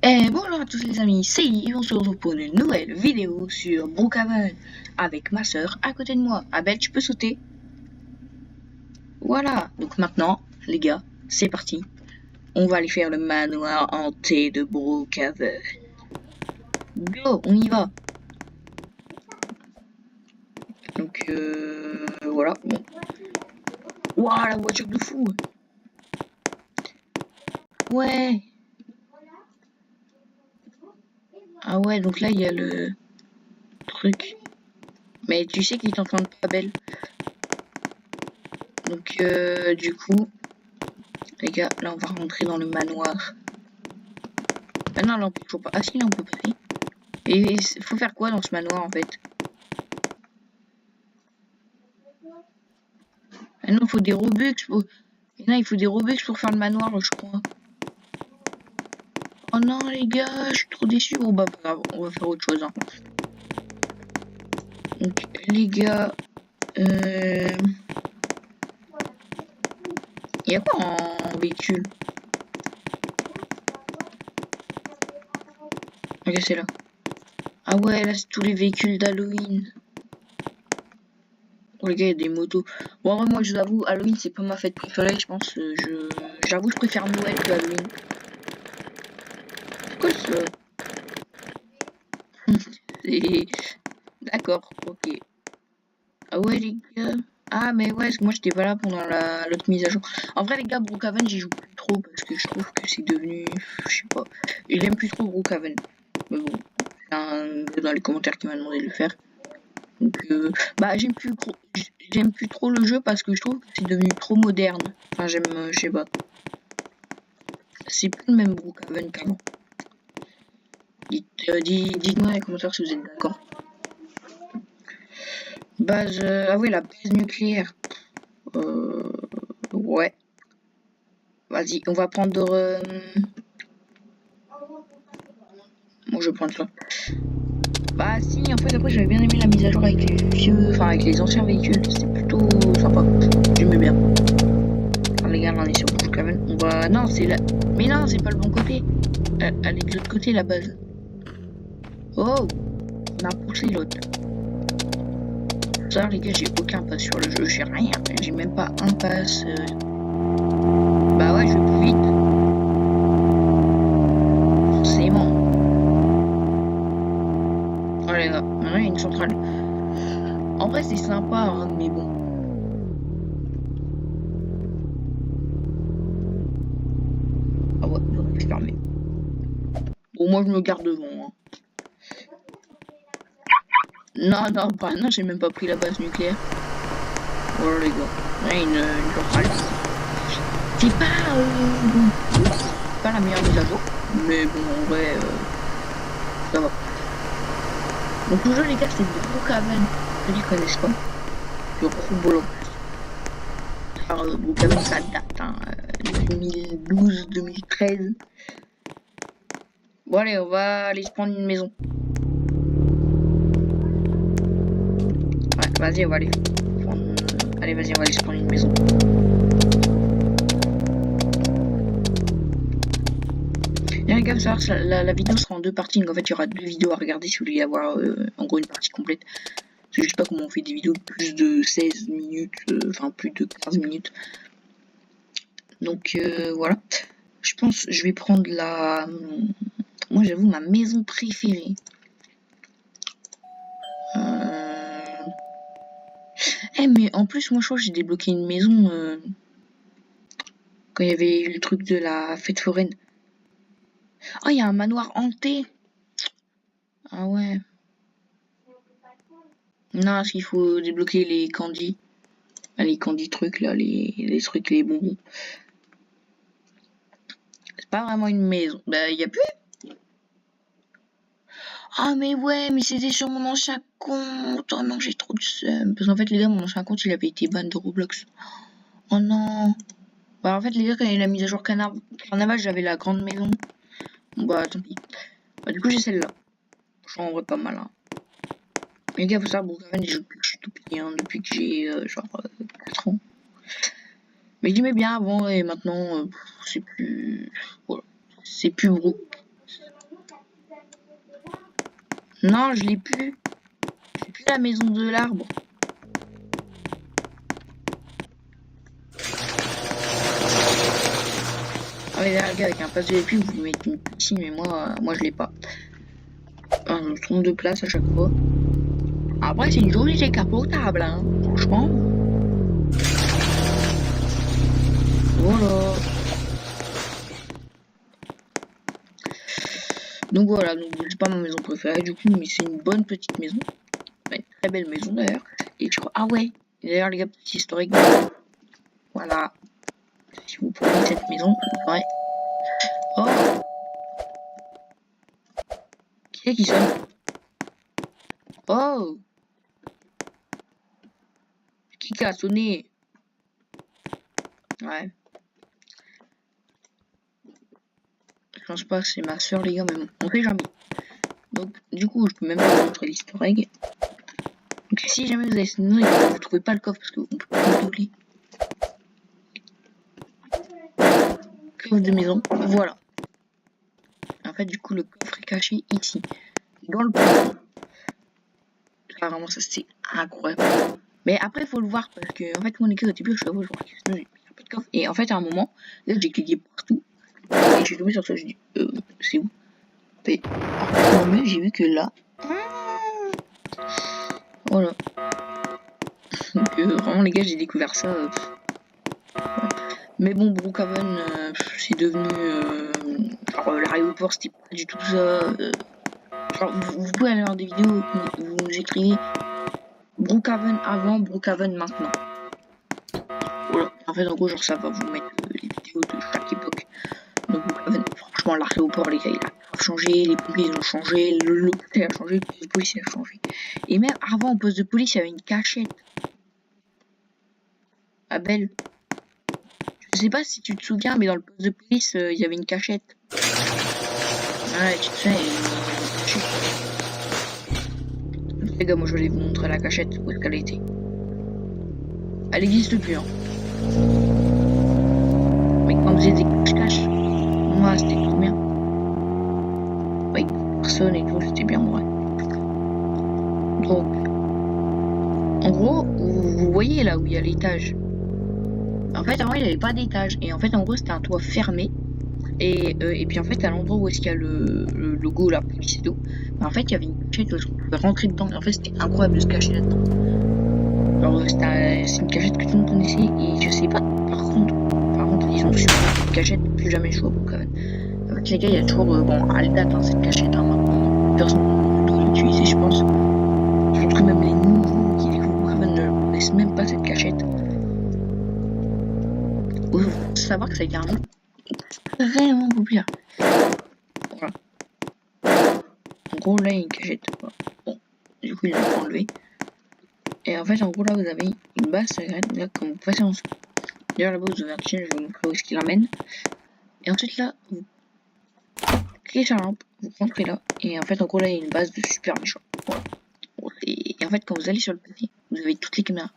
Bonjour à tous les amis, c'est Yves et on se retrouve pour une nouvelle vidéo sur Brookhaven avec ma soeur à côté de moi. Abel, tu peux sauter? Voilà, donc maintenant, les gars, c'est parti. On va aller faire le manoir hanté de Brookhaven. Go, on y va. Donc, voilà, bon. Waouh, la voiture de fou. Ouais. Ah ouais, donc là, il y a le truc. Mais tu sais qu'il t'entend pas, Abel. Donc, du coup, les gars, là, on va rentrer dans le manoir. Ah non, là on peut toujours pas. Ah si, là on peut passer. Et il faut faire quoi dans ce manoir en fait? Ah non, il faut des Robux pour... Et non, il faut des Robux pour faire le manoir, je crois. Oh non les gars, je suis trop déçu. Bon bah pas grave, on va faire autre chose. Hein. Donc les gars, il y a quoi en véhicule? Ok, c'est là. Ah ouais, là c'est tous les véhicules d'Halloween. Oh les gars, il y a des motos. Bon, en vrai, moi je vous avoue, Halloween c'est pas ma fête préférée, je pense. J'avoue, je préfère Noël que Halloween. C'est quoi ça? D'accord, ok. Ah ouais les gars. Ah mais ouais, parce que moi j'étais pas là pendant l'autre mise à jour. En vrai les gars, Brookhaven j'y joue plus trop parce que je trouve que c'est devenu... Je sais pas. Et j'aime plus trop Brookhaven. Mais bon, c'est un gars dans les commentaires qui m'a demandé de le faire. Donc bah j'aime plus trop le jeu parce que je trouve que c'est devenu trop moderne. Enfin j'aime, je sais pas. C'est plus le même Brookhaven qu'avant. Dites-moi dans les commentaires si vous êtes d'accord. Base... Ah oui, la base nucléaire. Ouais. Vas-y, on va prendre... Moi je vais prendre ça. Bah si, en fait après j'avais bien aimé la mise à jour avec les vieux... Enfin avec les anciens véhicules. C'était plutôt sympa. J'aimais bien. Alors les gars, là on est sur Brookhaven. On va... Non, c'est là... Mais non, c'est pas le bon côté. Elle est de l'autre côté la base. Oh, on a poussé l'autre. Ça les gars, j'ai aucun pass sur le jeu. J'ai rien. J'ai même pas un pass. Bah ouais, je vais plus vite. Forcément. Oh les gars, maintenant il y a une centrale. En vrai c'est sympa, hein, mais bon. Ah ouais, j'aurais pu fermer. Bon, moi je me garde devant. Hein. Non, non, bah non, j'ai même pas pris la base nucléaire. Voilà les gars. Ouais, une centrale. C'est pas, pas la meilleure mise à jour. Mais bon, en vrai, ça va. Donc le jeu les gars, c'est Brookhaven. Ceux qui connaissent pas. Le Roblox. Alors Brookhaven ça date, hein. 2012-2013. Bon allez, on va aller se prendre une maison. Ouais, vas-y, on va aller prendre... Allez, vas-y, on va aller se prendre une maison. Bien les gars, savoir la vidéo sera en deux parties, donc en fait il y aura deux vidéos à regarder si vous voulez avoir en gros une partie complète. Je sais pas comment on fait des vidéos de plus de 16 minutes, enfin plus de 15 minutes. Donc voilà. Je pense que je vais prendre la... Moi j'avoue ma maison préférée. Mais en plus moi je crois que j'ai débloqué une maison quand il y avait eu le truc de la fête foraine. Ah, il y a un manoir hanté. Ah ouais. Non, parce qu'il faut débloquer les candies. Les candies trucs là, les trucs, les bonbons. C'est pas vraiment une maison. Bah, il y a plus. Ah, mais ouais, mais c'était sur mon ancien compte. Oh non, j'ai trop de seum. Parce qu'en fait, les gars, mon ancien compte, il avait été ban de Roblox. Oh non. Bah, en fait, les gars, quand il y a eu la mise à jour Carnaval, j'avais la grande maison. Bon, bah, tant pis. Bah, du coup, j'ai celle-là. Franchement, en vrai, pas mal. Hein. Les gars, faut savoir, Brookhaven, je joue depuis que je suis tout petit, hein, depuis que j'ai genre 4 ans. Mais j'aimais bien avant et maintenant, c'est plus. Voilà. C'est plus Brook. Non, je l'ai plus. J'ai plus la maison de l'arbre. Ah mais là, les gars, avec un pass VIP, vous mettez une piscine, mais moi je l'ai pas. On se trompe de place à chaque fois. Après, c'est une jolie décapotable, hein. Franchement. Voilà. Donc voilà, donc c'est pas ma maison préférée du coup, mais c'est une bonne petite maison. Une très belle maison d'ailleurs. Et je crois, ah ouais, d'ailleurs les gars, petit historique. Voilà. Si vous prenez cette maison, vous verrez. Oh, qui c'est qui sonne? Oh, qui a sonné? Ouais, je pense pas que c'est ma soeur les gars, mais on sait jamais. Donc du coup, je peux même pas vous montrer l'easter egg. Donc si jamais vous avez cette maison et que vous trouvez pas le coffre parce qu'on peut pas le doubler. Coffre de maison, voilà. En fait, du coup, le coffre est caché ici, dans le plafond. Ah, vraiment, ça c'est incroyable. Mais après, il faut le voir parce que, en fait, mon équipe au début, je suis à vous, je vois qu'il n'y a pas de coffre. Et en fait, à un moment, là, j'ai cliqué partout et j'ai tombé sur ça. Je dis, c'est où? Et en fait, j'ai vu que là, voilà. Donc, vraiment, les gars, j'ai découvert ça. Voilà. Mais bon, Brookhaven, c'est devenu. Genre, l'aéroport, c'était pas du tout ça. Genre, vous pouvez aller voir des vidéos où vous écrivez Brookhaven avant, Brookhaven maintenant. Voilà. En fait, en gros, genre, ça va vous mettre les vidéos de chaque époque. Donc, franchement, l'aéroport, les gars, il a changé, les pompiers, ils ont changé, l'hôpital a changé, le poste de police, il a changé. Et même avant, au poste de police, il y avait une cachette. Ah, belle. Je sais pas si tu te souviens, mais dans le poste de police, il y avait une cachette. Ouais, tu te souviens, il y avait une cachette. Les gars, moi, je vais vous montrer la cachette, où est-ce qu'elle était. Elle existe plus, hein. Mais quand vous faisiez des cache-cache, moi, c'était trop bien. Avec personne et tout, c'était bien, ouais. Donc, en gros, vous voyez là où il y a l'étage. En fait, avant, il n'y avait pas d'étage. Et en fait, en gros, c'était un toit fermé. Et puis, en fait, à l'endroit où est-ce qu'il y a le logo, la police et tout, en fait, il y avait une cachette où on pouvait rentrer dedans. Et en fait, c'était incroyable de se cacher là-dedans. Alors, c'est une cachette que tout le monde connaissait. Et je sais pas, par contre, ils ont supprimé cette cachette. Plus jamais joué au Brookhaven. En fait, les gars, il y a toujours, bon, à la date, hein, cette cachette, hein, maintenant, personne ne doit l'utiliser, je pense. Je pense que même les nouveaux qui découvrent Brookhaven ne connaissent même pas cette cachette. Il faut savoir que ça a été un jeu vraiment populaire. Voilà. En gros, là, il y a une cachette. Voilà. Bon, du coup, il l'a enlevé. Et en fait, en gros, là, vous avez une base secrète. Là, comme vous passez en dessous. D'ailleurs, là-bas, vous avez un chien, je vais vous montrer où est-ce qu'il amène. Et ensuite, là, vous cliquez sur la lampe, vous rentrez là. Et en fait, en gros, là, il y a une base de super méchants. Voilà. Et en fait, quand vous allez sur le papier, vous avez toutes les caméras.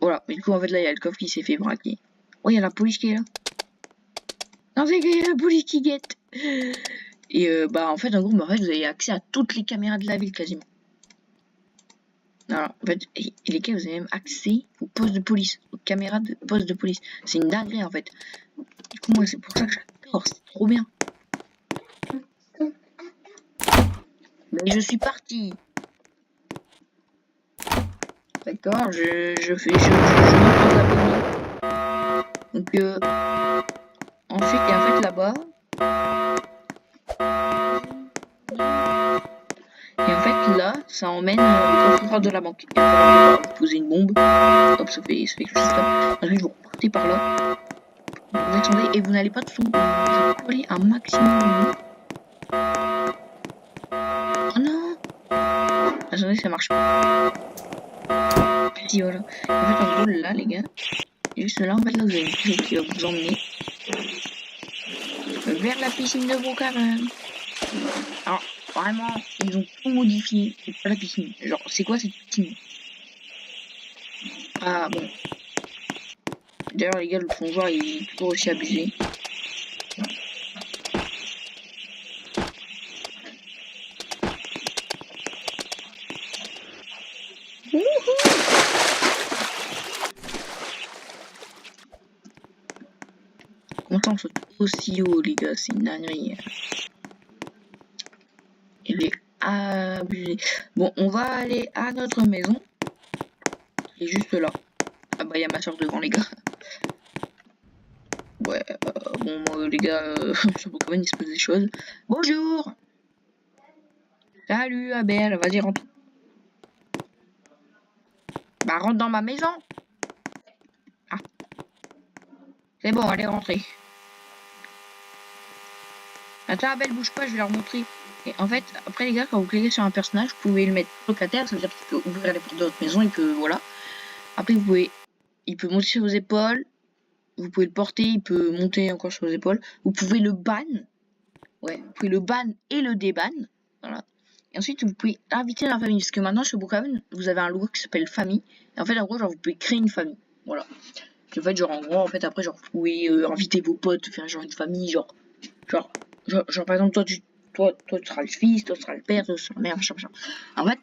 Voilà. Mais du coup, en fait, là, il y a le coffre qui s'est fait braquer. Oh, il y a la police qui est là. Non, c'est qu'il y a la police qui guette. Et bah, en fait, en gros, bah, en fait, vous avez accès à toutes les caméras de la ville quasiment. Alors, en fait, et les gars, vous avez même accès aux postes de police, aux caméras de postes de police. C'est une dinguerie en fait. Du coup, moi, c'est pour ça que j'adore, c'est trop bien. Mais je suis parti. D'accord, je monte en abonné. Donc, ensuite, et en fait, là-bas. Et en fait, là, ça emmène au coffre de la banque. Et après, vous posez une bombe. Hop, ça fait quelque chose comme. Ensuite, vous repartez par là. Vous descendez et vous n'allez pas dessous. Vous collez un maximum. Oh non! Attendez, ça marche pas. Si, voilà. En fait, en gros, là, les gars, juste là, en fait, là, vous avez une piscine qui va vous emmener vers la piscine de Brookhaven. Alors, vraiment, ils ont tout modifié. C'est pas la piscine. Genre, c'est quoi cette piscine? Ah, bon. D'ailleurs, les gars, le plongeoir, il est toujours aussi abusé. temps saute aussi haut, les gars, c'est une dinguerie. Il est abusé. Bon, on va aller à notre maison. Qui est juste là. Ah bah, il y a ma soeur devant, les gars. Ouais, bon, les gars, sur Pokémon, il se passe des choses. Bonjour! Salut, Abel, vas-y, rentre. Bah, rentre dans ma maison. Ah, c'est bon, allez, rentrez. Attends, Abel, bouge pas, je vais leur montrer. Et en fait, après, les gars, quand vous cliquez sur un personnage, vous pouvez le mettre locataire, ça veut dire qu'il peut ouvrir les portes de votre maison, il peut, voilà. Après, il peut monter sur vos épaules, vous pouvez le porter, il peut monter encore sur vos épaules. Vous pouvez le ban, ouais, vous pouvez le ban et le déban, voilà. Et ensuite, vous pouvez inviter dans la famille, parce que maintenant, sur Brookhaven, vous avez un logo qui s'appelle famille. Et en fait, en gros, genre, vous pouvez créer une famille, voilà. Puis en fait, genre, en gros, en fait, après, genre, vous pouvez inviter vos potes, faire genre une famille, genre, par exemple, toi, tu seras le fils, toi, tu seras le père, toi, tu seras la mère, machin. En fait,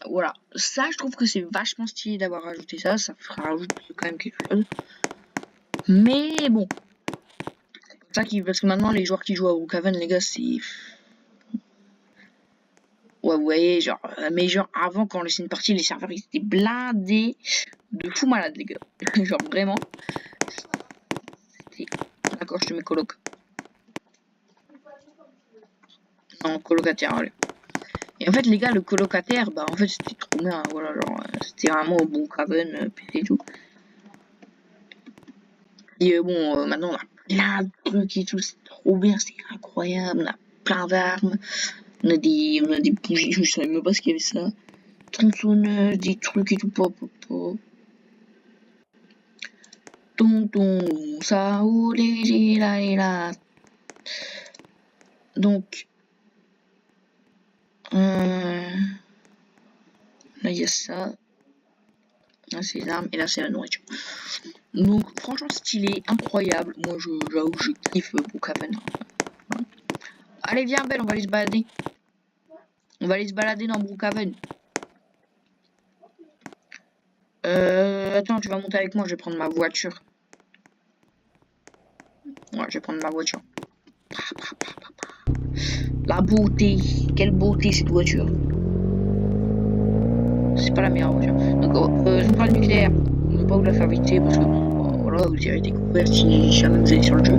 voilà. Ça, je trouve que c'est vachement stylé d'avoir rajouté ça. Ça rajoute quand même quelque chose. Mais bon. C'est ça parce que maintenant, les joueurs qui jouent à Brookhaven, les gars, c'est... Ouais, vous voyez, genre... Mais genre, avant, quand on laissait une partie, les serveurs, ils étaient blindés de fou malade, les gars. Genre, vraiment. C'était... D'accord, je te mets coloc. Non, colocataire, allez. Et en fait, les gars, le colocataire, bah, en fait, c'était trop bien, voilà, genre, c'était vraiment au Brookhaven, et tout. Et bon, maintenant, on a plein de trucs et tout, c'est trop bien, c'est incroyable, on a plein d'armes, on a des bougies, je savais même pas ce qu'il y avait ça, tronçonneuses, des trucs et tout, pop. Tonton, ça roule, là. Donc, là, il y a ça. Là, c'est les armes, et là, c'est la nourriture. Donc, franchement, stylé, incroyable. Moi, j'avoue que je kiffe Brookhaven. Hein. Allez, viens, Belle, on va aller se balader. On va aller se balader dans Brookhaven. Attends, tu vas monter avec moi, je vais prendre ma voiture. Ouais, je vais prendre ma voiture. La beauté. Quelle beauté, cette voiture. C'est pas la meilleure voiture. Donc, centrale nucléaire. On ne va pas vous la faire visiter parce que, bon, voilà, vous irez découvrir si jamais vous allez sur le jeu.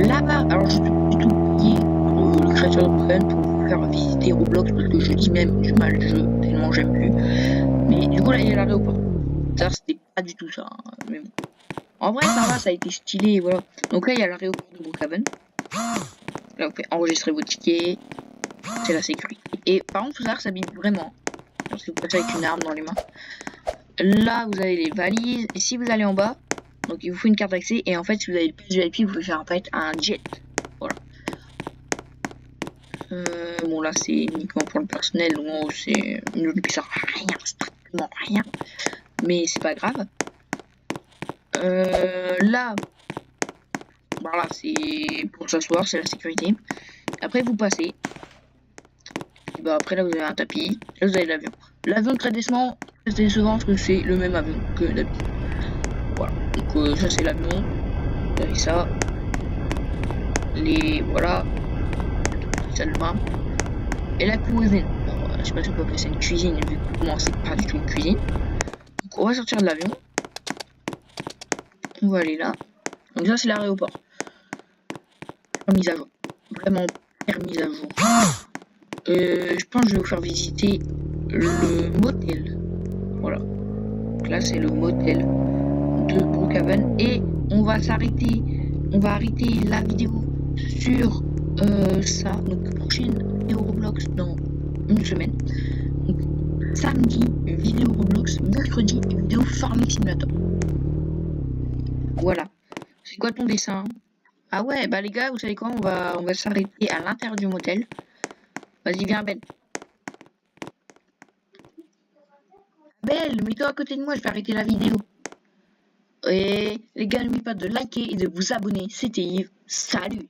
Là-bas, alors je suis du tout payé pour le créateur de Brookhaven pour vous faire visiter Roblox parce que je dis même du mal le jeu tellement j'aime plus. Mais du coup, là, il y a l'aéroport. Ça, c'était pas du tout ça. Hein, mais bon. En vrai, ça va, ça a été stylé, voilà. Donc là, il y a l'aéroport de Brookhaven. Là, vous pouvez enregistrer vos tickets. C'est la sécurité. Et par contre, faut savoir que ça bip vraiment. Parce que vous passez avec une arme dans les mains. Là, vous avez les valises. Et si vous allez en bas, donc il vous faut une carte d'accès. Et en fait, si vous avez le PS VIP, vous pouvez faire un jet. Voilà. Bon, là, c'est uniquement pour le personnel. Donc, c'est une qui sert à rien, strictement rien. Mais c'est pas grave. Là, voilà, c'est pour s'asseoir, c'est la sécurité. Après, vous passez. Et bah, après, là, vous avez un tapis. Là, vous avez l'avion. L'avion, très décevant parce que c'est le même avion que d'habitude. Voilà. Donc, ça, c'est l'avion. Vous avez ça. Voilà. Salle de bain. Et la cuisine. Bon, je sais pas si on peut appeler ça une cuisine, vu que pour moi, c'est pas du tout une cuisine. Donc, on va sortir de l'avion. On va aller là. Donc, ça, c'est l'aéroport. Mise à jour. Vraiment mise à jour. Je pense que je vais vous faire visiter le motel. Voilà. Donc là, c'est le motel de Brookhaven. Et on va s'arrêter. On va arrêter la vidéo sur ça. Donc, prochaine vidéo Roblox dans une semaine. Donc, samedi, vidéo Roblox. Mercredi, vidéo Farming Simulator. Voilà. C'est quoi ton dessin? Ah ouais, bah les gars, vous savez quoi? On va s'arrêter à l'intérieur du motel. Vas-y, viens, Ben. Ben, mets-toi à côté de moi, je vais arrêter la vidéo. Et les gars, n'oubliez pas de liker et de vous abonner. C'était Yves. Salut!